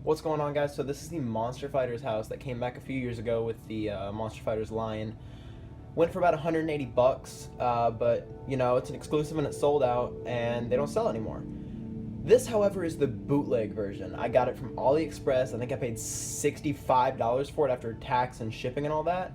What's going on, guys? So this is the Monster Fighters house that came back a few years ago with the Monster Fighters line. Went for about 180 bucks, but you know, it's an exclusive and it's sold out and they don't sell anymore. This, however, is the bootleg version. I got it from AliExpress. I think I paid $65 for it after tax and shipping and all that.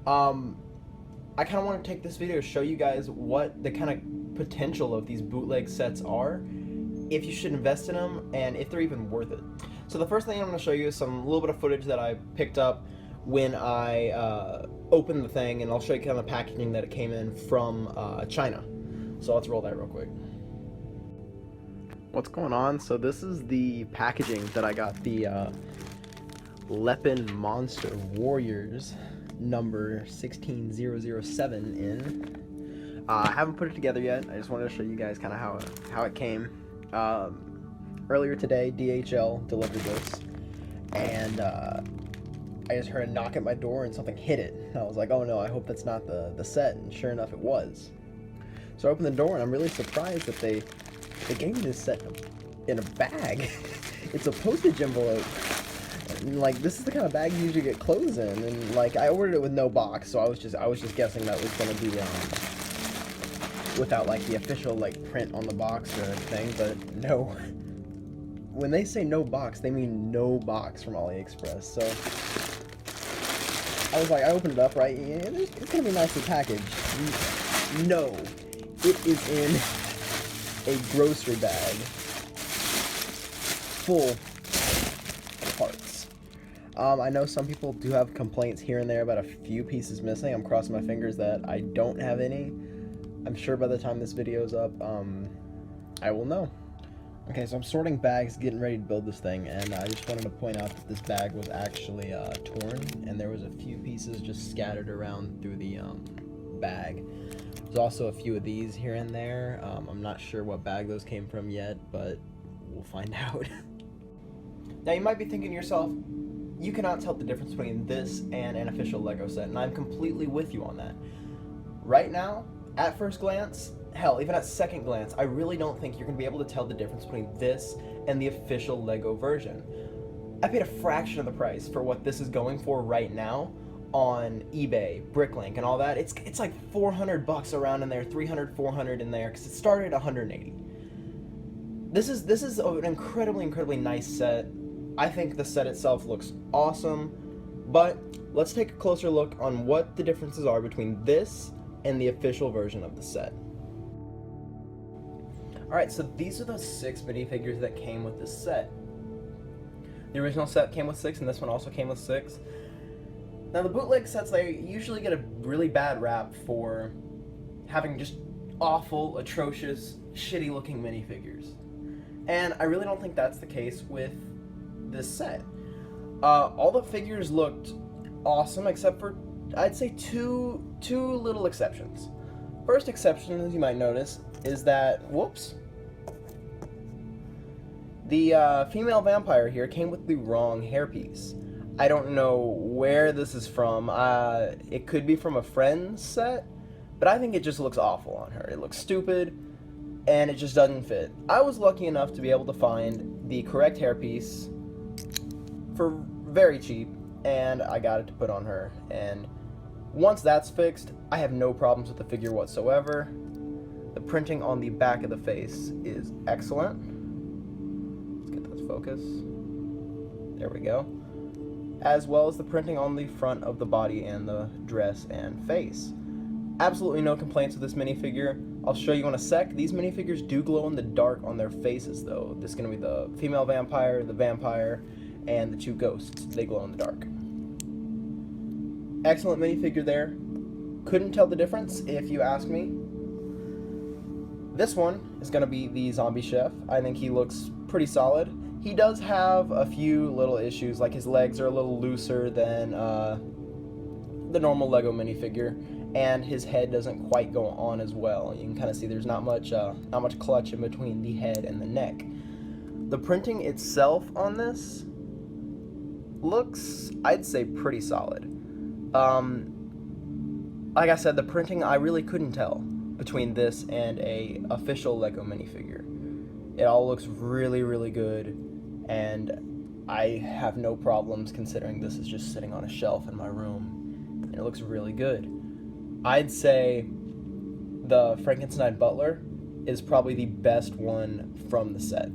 I kind of want to take this video to show you guys what the kind of potential of these bootleg sets are, if you should invest in them, and if they're even worth it. So the first thing I'm going to show you is a little bit of footage that I picked up when I opened the thing, and I'll show you kind of the packaging that it came in from China. So let's roll that real quick. What's going on? So this is the packaging that I got the Lepin Monster Warriors number 16007 in. I haven't put it together yet. I just wanted to show you guys kind of how it came. Earlier today, DHL delivered this, and I just heard a knock at my door and something hit it. And I was like, oh no, I hope that's not the set, and sure enough it was. So I opened the door and I'm really surprised that they gave me this set in a bag. It's a postage envelope. And, like, this is the kind of bag you usually get clothes in, and like I ordered it with no box, so I was just guessing that was gonna be without like the official like print on the box or anything, but no. When they say no box, they mean no box from AliExpress. So I was like, I opened it up, right? Yeah, it's gonna be nicely packaged. No, it is in a grocery bag full of parts. I know some people do have complaints here and there about a few pieces missing. I'm crossing my fingers that I don't have any. I'm sure by the time this video's up, I will know. Okay, so I'm sorting bags, getting ready to build this thing, and I just wanted to point out that this bag was actually torn, and there was a few pieces just scattered around through the bag. There's also a few of these here and there. I'm not sure what bag those came from yet, but we'll find out. Now, you might be thinking to yourself, you cannot tell the difference between this and an official Lego set, and I'm completely with you on that. Right now, at first glance, hell, even at second glance, I really don't think you're going to be able to tell the difference between this and the official Lego version. I paid a fraction of the price for what this is going for right now on eBay, Bricklite, and all that. It's like 400 bucks around in there, 300, 400 in there, because it started at 180. This is an incredibly nice set. I think the set itself looks awesome, but let's take a closer look on what the differences are between this and the official version of the set. Alright, so these are the 6 minifigures that came with this set. The original set came with 6, and this one also came with 6. Now, the bootleg sets, they usually get a really bad rap for having just awful, atrocious, shitty-looking minifigures. And I really don't think that's the case with this set. All the figures looked awesome, except for, I'd say, two little exceptions. First exception, as you might notice, is that, whoops, the female vampire here came with the wrong hairpiece. I don't know where this is from. It could be from a friend's set, but I think it just looks awful on her. It looks stupid, and it just doesn't fit. I was lucky enough to be able to find the correct hairpiece for very cheap, and I got it to put on her. And once that's fixed, I have no problems with the figure whatsoever. The printing on the back of the face is excellent. Let's get this focus. There we go. As well as the printing on the front of the body and the dress and face. Absolutely no complaints with this minifigure. I'll show you in a sec. These minifigures do glow in the dark on their faces, though. This is going to be the female vampire, the vampire, and the 2 ghosts. They glow in the dark. Excellent minifigure there. Couldn't tell the difference if you ask me. This one is going to be the zombie chef. I think he looks pretty solid. He does have a few little issues, like his legs are a little looser than the normal Lego minifigure, and his head doesn't quite go on as well. You can kind of see there's not much clutch in between the head and the neck. The printing itself on this looks, I'd say, pretty solid. Like I said, the printing, I really couldn't tell between this and a official Lego minifigure. It all looks really good, and I have no problems considering this is just sitting on a shelf in my room, and it looks really good. I'd say the Frankenstein Butler is probably the best one from the set.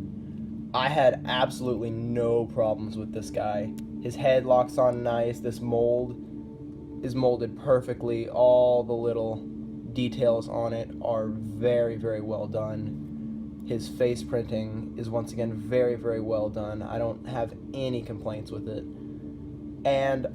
I had absolutely no problems with this guy. His head locks on nice. This mold is molded perfectly. All the little details on it are very, very well done. His face printing is once again very, very well done. I don't have any complaints with it. And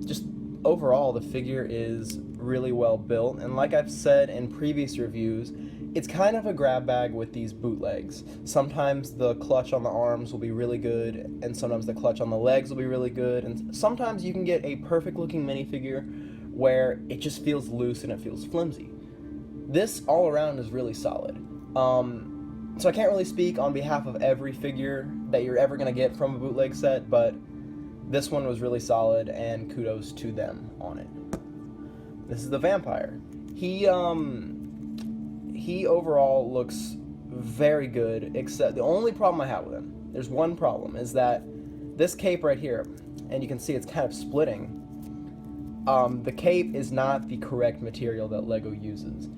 just overall, the figure is really well built. And like I've said in previous reviews, it's kind of a grab bag with these bootlegs. Sometimes the clutch on the arms will be really good, and sometimes the clutch on the legs will be really good, and sometimes you can get a perfect looking minifigure where it just feels loose and it feels flimsy. This all around is really solid. So I can't really speak on behalf of every figure that you're ever going to get from a bootleg set, but this one was really solid, and kudos to them on it. This is the vampire. He overall looks very good, except the only problem I have with him, there's one problem, is that this cape right here, and you can see it's kind of splitting, the cape is not the correct material that LEGO uses.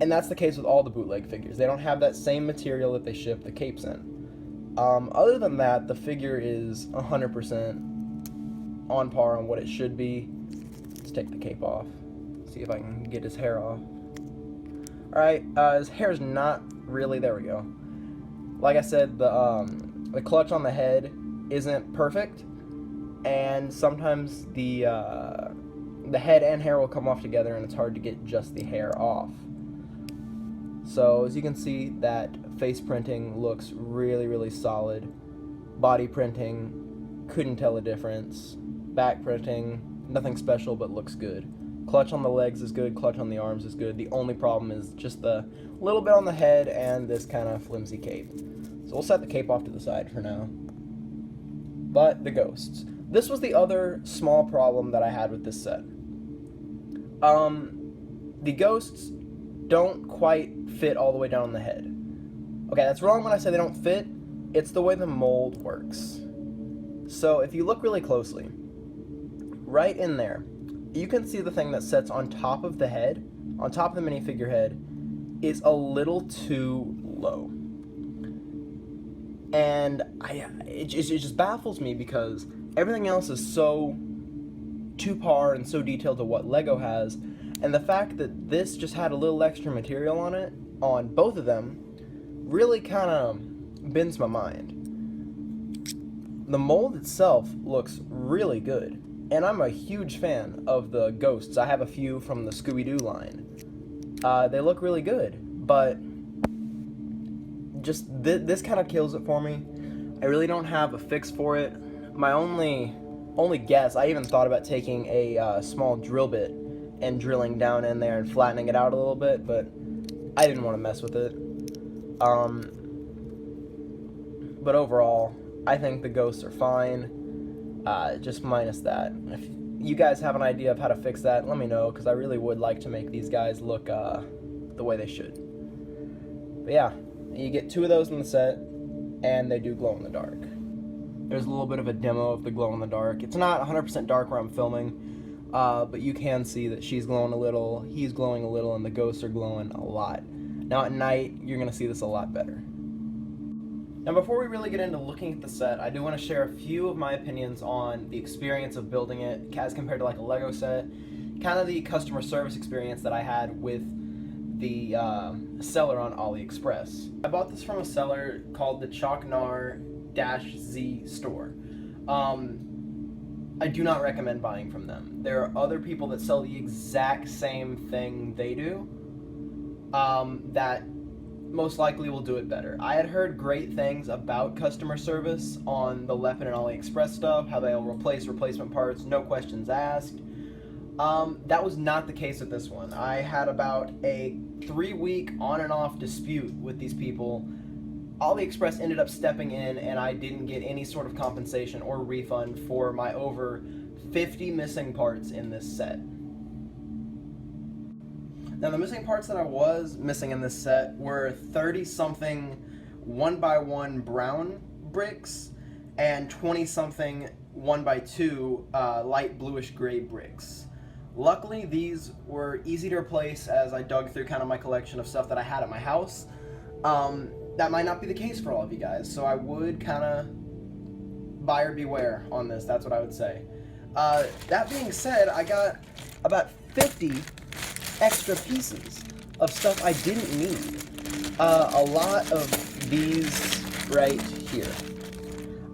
And that's the case with all the bootleg figures. They don't have that same material that they ship the capes in. Other than that, the figure is 100% on par on what it should be. Let's take the cape off. See if I can get his hair off. Alright, his hair's not really, there we go. Like I said, the clutch on the head isn't perfect, and sometimes the head and hair will come off together, and it's hard to get just the hair off. So as you can see, that face printing looks really, really solid. Body printing, couldn't tell a difference. Back printing, nothing special but looks good. Clutch on the legs is good, clutch on the arms is good. The only problem is just the little bit on the head and this kind of flimsy cape. So we'll set the cape off to the side for now. But the ghosts. This was the other small problem that I had with this set. The ghosts don't quite fit all the way down on the head. Okay, that's wrong when I say they don't fit. It's the way the mold works. So if you look really closely, right in there, you can see the thing that sits on top of the head, on top of the minifigure head, is a little too low. And it just baffles me because everything else is so to par and so detailed to what LEGO has, and the fact that this just had a little extra material on it, on both of them, really kind of bends my mind. The mold itself looks really good, and I'm a huge fan of the ghosts. I have a few from the Scooby-Doo line. They look really good, but just this kind of kills it for me. I really don't have a fix for it. My only guess, I even thought about taking a small drill bit and drilling down in there and flattening it out a little bit, but I didn't want to mess with it. But overall, I think the ghosts are fine, just minus that. If you guys have an idea of how to fix that, let me know, because I really would like to make these guys look the way they should. But yeah, you get two of those in the set, and they do glow in the dark. There's a little bit of a demo of the glow in the dark. It's not 100% dark where I'm filming, but you can see that she's glowing a little, he's glowing a little, and the ghosts are glowing a lot. Now at night, you're going to see this a lot better. Now before we really get into looking at the set, I do want to share a few of my opinions on the experience of building it as compared to like a LEGO set, kind of the customer service experience that I had with the seller on AliExpress. I bought this from a seller called the Choknar-Z store. I do not recommend buying from them. There are other people that sell the exact same thing they do that most likely will do it better. I had heard great things about customer service on the Leopard and AliExpress stuff, how they'll replace replacement parts, no questions asked. That was not the case with this one. I had about a 3-week on and off dispute with these people. AliExpress ended up stepping in, and I didn't get any sort of compensation or refund for my over 50 missing parts in this set. Now the missing parts that I was missing in this set were 30-something 1x1 brown bricks and 20-something 1x2 light bluish gray bricks. Luckily, these were easy to replace as I dug through kind of my collection of stuff that I had at my house. That might not be the case for all of you guys, so I would kind of buyer beware on this. That's what I would say. That being said, I got about 50 extra pieces of stuff I didn't need. A lot of these right here.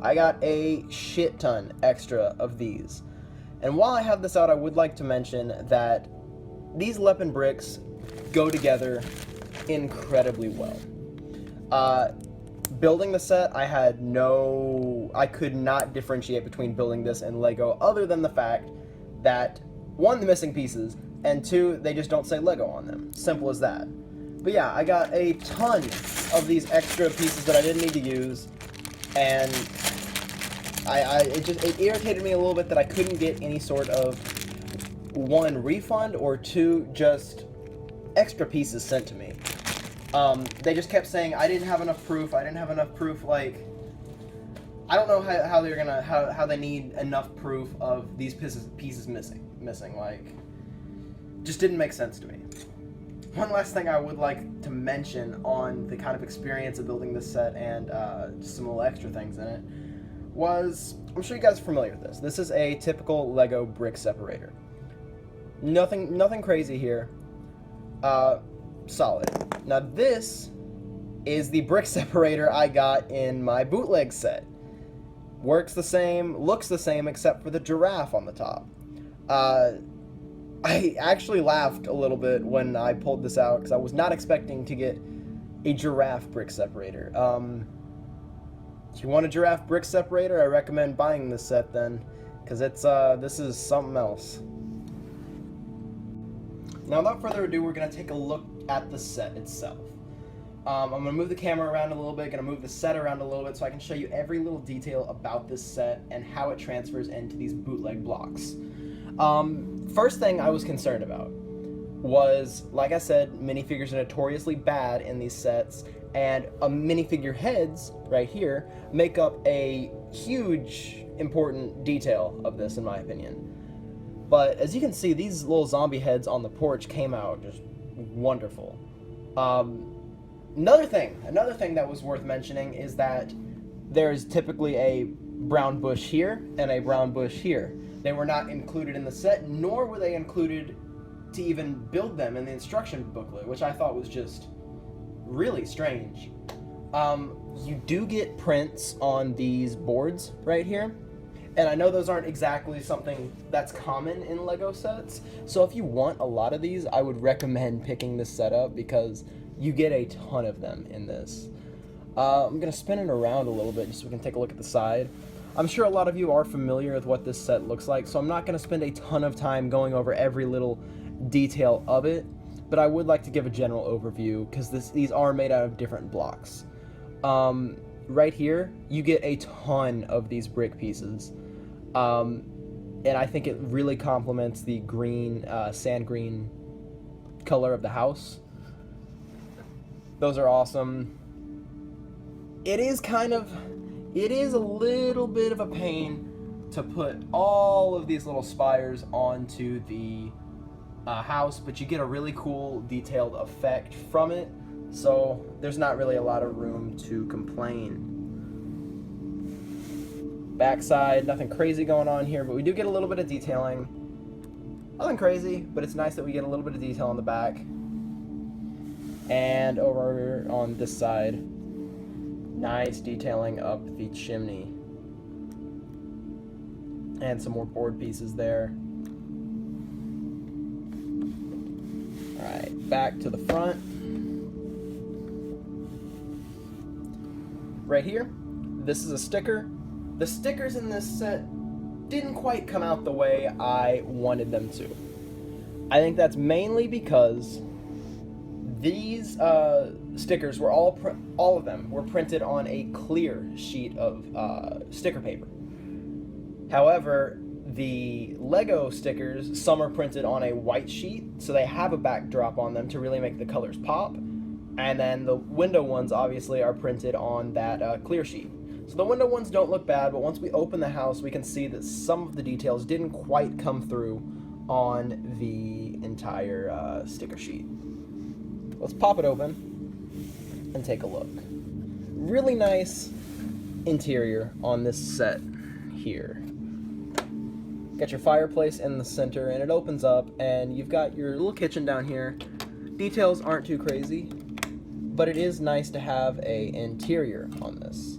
I got a shit ton extra of these. And while I have this out, I would like to mention that these Lepin bricks go together incredibly well. Building the set, I could not differentiate between building this and Lego other than the fact that, one, the missing pieces, and two, they just don't say Lego on them. Simple as that. But yeah, I got a ton of these extra pieces that I didn't need to use, and it irritated me a little bit that I couldn't get any sort of, one, refund, or two, just extra pieces sent to me. They just kept saying I didn't have enough proof. Like, I don't know how they're gonna how they need enough proof of these pieces missing. Like, just didn't make sense to me. One last thing I would like to mention on the kind of experience of building this set and just some little extra things in it was, I'm sure you guys are familiar with this. This is a typical Lego brick separator. Nothing crazy here. Solid. Now this is the brick separator I got in my bootleg set. Works the same, looks the same, except for the giraffe on the top. I actually laughed a little bit when I pulled this out because I was not expecting to get a giraffe brick separator. If you want a giraffe brick separator, I recommend buying this set then, because this is something else. Now, without further ado, we're going to take a look at the set itself. I'm going to move the camera around a little bit, going to move the set around a little bit so I can show you every little detail about this set and how it transfers into these bootleg blocks. First thing I was concerned about was, like I said, minifigures are notoriously bad in these sets, and minifigure heads, right here, make up a huge, important detail of this, in my opinion. But as you can see, these little zombie heads on the porch came out just wonderful. Another thing that was worth mentioning is that there's typically a brown bush here and a brown bush here. They were not included in the set, nor were they included to even build them in the instruction booklet, which I thought was just really strange. You do get prints on these boards right here, and I know those aren't exactly something that's common in Lego sets, so if you want a lot of these, I would recommend picking this set up because you get a ton of them in this. I'm going to spin it around a little bit just so we can take a look at the side. I'm sure a lot of you are familiar with what this set looks like, so I'm not going to spend a ton of time going over every little detail of it, but I would like to give a general overview because these are made out of different blocks. Right here, you get a ton of these brick pieces, and I think it really complements the green, sand green color of the house. Those are awesome. It is a little bit of a pain to put all of these little spires onto the house, but you get a really cool detailed effect from it, so there's not really a lot of room to complain. Backside, nothing crazy going on here, but we do get a little bit of detailing. Nothing crazy, but it's nice that we get a little bit of detail on the back. And over on this side, nice detailing up the chimney. And some more board pieces there. Alright, back to the front. Right here, this is a sticker. The stickers in this set didn't quite come out the way I wanted them to. I think that's mainly because these stickers were all of them were printed on a clear sheet of sticker paper. However, the Lego stickers, some are printed on a white sheet, so they have a backdrop on them to really make the colors pop. And then the window ones obviously are printed on that clear sheet. So the window ones don't look bad, but once we open the house, we can see that some of the details didn't quite come through on the entire sticker sheet. Let's pop it open and take a look. Really nice interior on this set here. Got your fireplace in the center, and it opens up, and you've got your little kitchen down here. Details aren't too crazy, but it is nice to have an interior on this.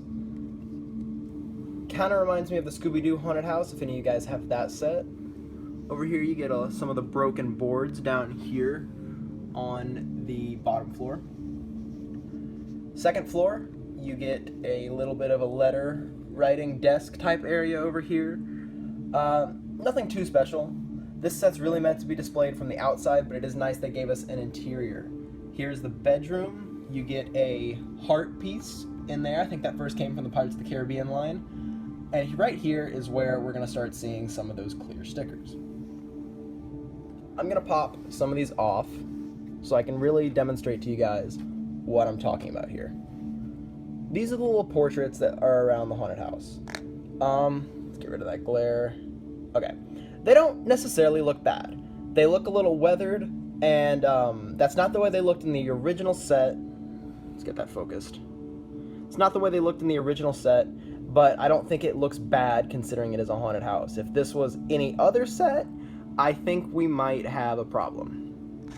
Kind of reminds me of the Scooby-Doo haunted house, if any of you guys have that set. Over here you get some of the broken boards down here on the bottom floor. Second floor, you get a little bit of a letter writing desk type area over here. Nothing too special. This set's really meant to be displayed from the outside, but it is nice they gave us an interior. Here's the bedroom. You get a heart piece in there. I think that first came from the Pirates of the Caribbean line. And right here is where we're going to start seeing some of those clear stickers. I'm going to pop some of these off so I can really demonstrate to you guys what I'm talking about here. These are the little portraits that are around the haunted house. Let's get rid of that glare. Okay. They don't necessarily look bad. They look a little weathered, and that's not the way they looked in the original set. Let's get that focused. It's not the way they looked in the original set, but I don't think it looks bad considering it is a haunted house. If this was any other set, I think we might have a problem.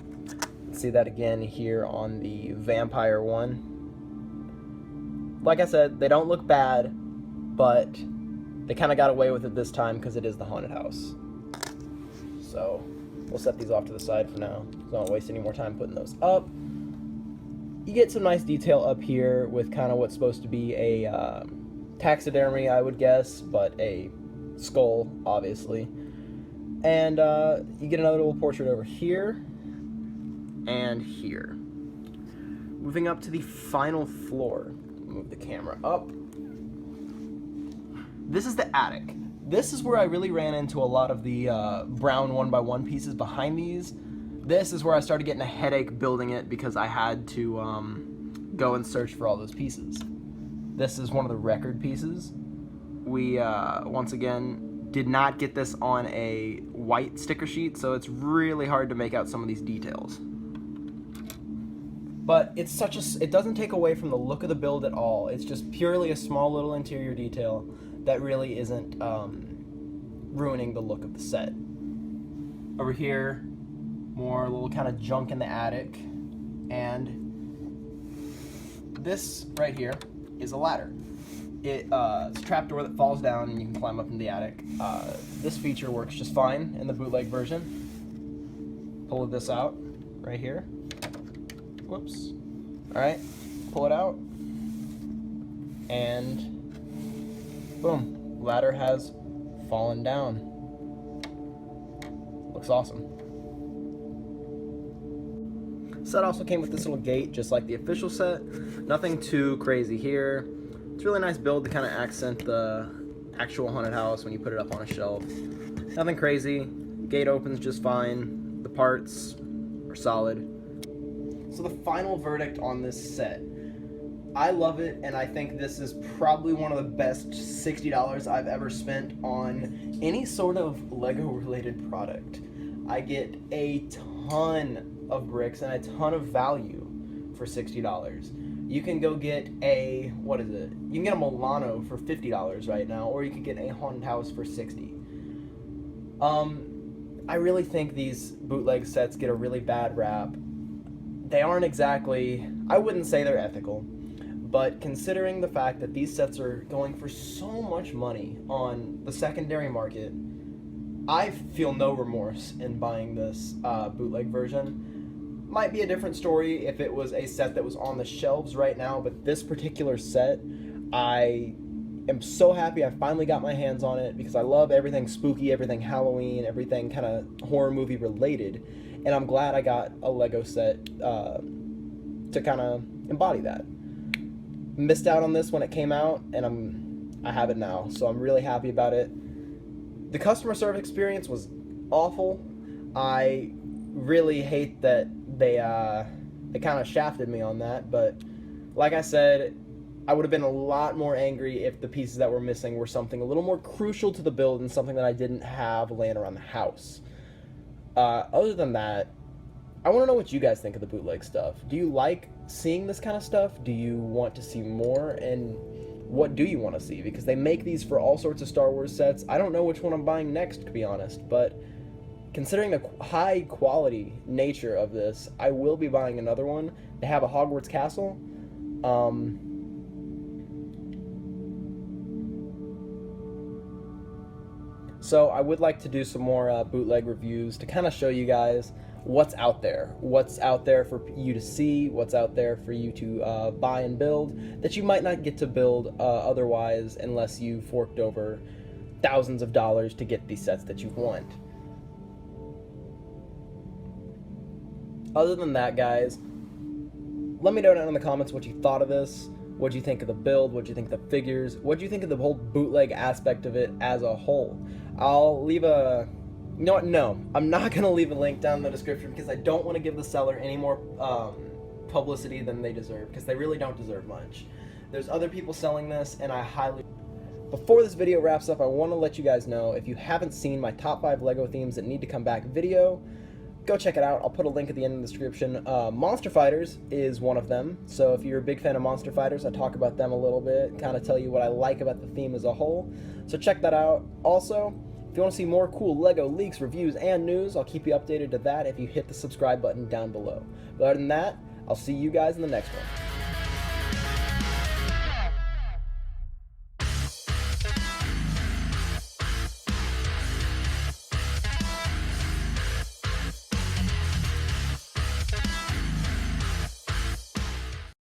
See that again here on the vampire one. Like I said, they don't look bad, but they kind of got away with it this time because it is the haunted house. So we'll set these off to the side for now, so I don't waste any more time putting those up. You get some nice detail up here with kind of what's supposed to be a taxidermy, I would guess, but a skull, obviously. And you get another little portrait over here and here. Moving up to the final floor. Move the camera up. This is the attic. This is where I really ran into a lot of the brown 1x1 pieces behind these. This is where I started getting a headache building it because I had to go and search for all those pieces. This is one of the record pieces. We, once again, did not get this on a white sticker sheet, so it's really hard to make out some of these details. But it's it doesn't take away from the look of the build at all. It's just purely a small little interior detail that really isn't ruining the look of the set. Over here, more little kind of junk in the attic, and this right here is a ladder. It's a trapdoor that falls down and you can climb up in the attic. This feature works just fine in the bootleg version. Pull this out right here. Whoops. Alright, pull it out, and boom, ladder has fallen down. Looks awesome. Set also came with this little gate, just like the official set. Nothing too crazy here. It's a really nice build to kind of accent the actual haunted house when you put it up on a shelf. Nothing crazy. Gate opens just fine. The parts are solid. So the final verdict on this set. I love it, and I think this is probably one of the best $60 I've ever spent on any sort of Lego-related product. I get a ton of bricks and a ton of value for $60. You can go get a, what is it? You can get a Milano for $50 right now, or you could get a haunted house for $60. I really think these bootleg sets get a really bad rap. They aren't exactly, I wouldn't say they're ethical, but considering the fact that these sets are going for so much money on the secondary market, I feel no remorse in buying this bootleg version. Might be a different story if it was a set that was on the shelves right now, but this particular set, I am so happy I finally got my hands on it because I love everything spooky, everything Halloween, everything kind of horror movie related. And I'm glad I got a Lego set to kind of embody that. Missed out on this when it came out, and I have it now, so I'm really happy about it. The customer service experience was awful. I really hate that they kind of shafted me on that, but like I said, I would have been a lot more angry if the pieces that were missing were something a little more crucial to the build and something that I didn't have laying around the house. Other than that, I want to know what you guys think of the bootleg stuff. Do you like seeing this kind of stuff? Do you want to see more? And what do you want to see? Because they make these for all sorts of Star Wars sets. I don't know which one I'm buying next, to be honest, but considering the high quality nature of this, I will be buying another one. They have a Hogwarts castle. So I would like to do some more bootleg reviews to kind of show you guys what's out there for you to see, what's out there for you to buy and build that you might not get to build otherwise unless you forked over thousands of dollars to get these sets that you want. Other than that, guys, let me know down in the comments what you thought of this. What do you think of the build? What do you think of the figures? What do you think of the whole bootleg aspect of it as a whole? I'll leave a... You know what? No, I'm not going to leave a link down in the description because I don't want to give the seller any more publicity than they deserve, because they really don't deserve much. There's other people selling this, and I highly... Before this video wraps up, I want to let you guys know, if you haven't seen my top 5 LEGO themes that need to come back video, go check it out. I'll put a link at the end of the description. Monster Fighters is one of them, so if you're a big fan of Monster Fighters, I talk about them a little bit, kind of tell you what I like about the theme as a whole, so check that out. Also, if you want to see more cool LEGO leaks, reviews, and news, I'll keep you updated to that if you hit the subscribe button down below. But other than that, I'll see you guys in the next one.